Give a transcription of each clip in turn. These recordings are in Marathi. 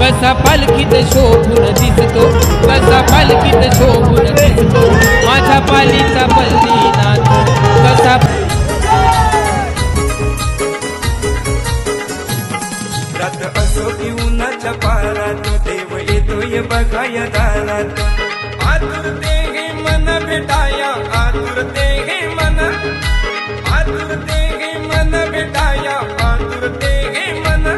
कसा पालखीत शोभून दिसतो, कसा पालखीत शोभून दिसतो, माझ्या पालीचा बल्लीनाथ कसा। रात असो की उन्हाच्या पारात देव येतोय बघाया दारात। आतुरते हे मन भेटाया, आतुरते हे मन, आतुरते हे मन भेटाया, आतुरते हे मन।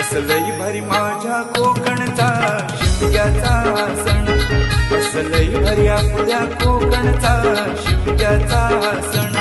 असलई भारी माझ्या कोकणचा शिमग्याचा सण, असलई भारी आपल्या कोकणचा शिमग्याचा सण।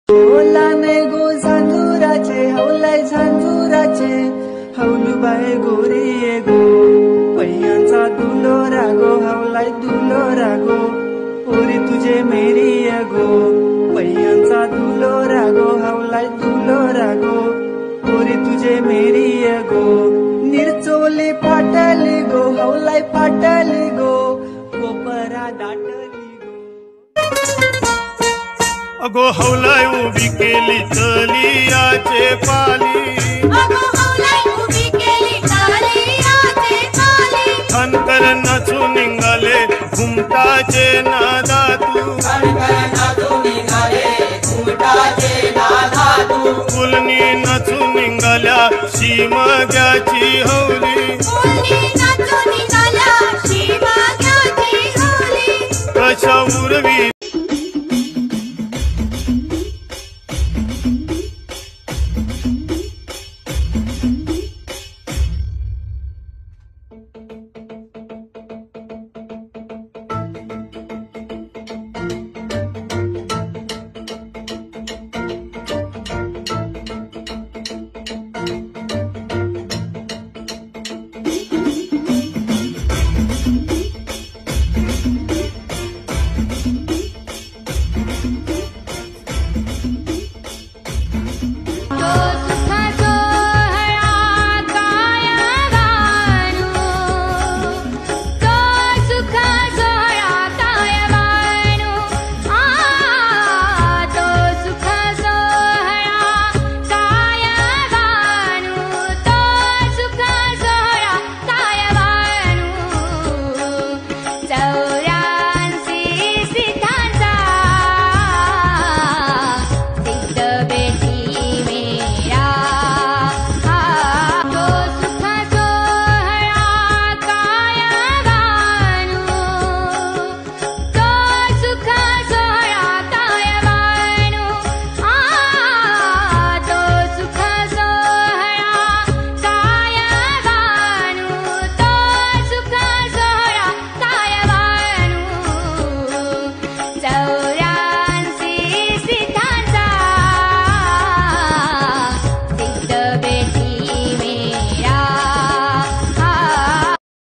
ओलाने गो झांजुराचे हवलाय झांजुराचे, हवलूबाई गोरी गो पैयांचा दुलोरा गो, हवलाय दुलोरा गो पोरी तुझे मेरी गो, पैयांचा दुलोरा गो, हवलाय दुलोरा गो पोरी तुझे मेरी गो। निर्चोली फाटली गो, हवलाय फाटली गो, कोपरा दाटली गो। अगो हवलाय उभी केली तलियाचे पाली, अगो हवलाय उभी केली तलियाचे पाली। खनकर नाचू निघाले घुमटाचे नादातू, खनकर नाचू निघाले घुमटाचे नादातू। फुलनी नाचू निघाल्या शिमग्याची हवली, फुलनी नाचू निघाल्या शिमग्याची हवली। कशा उरवी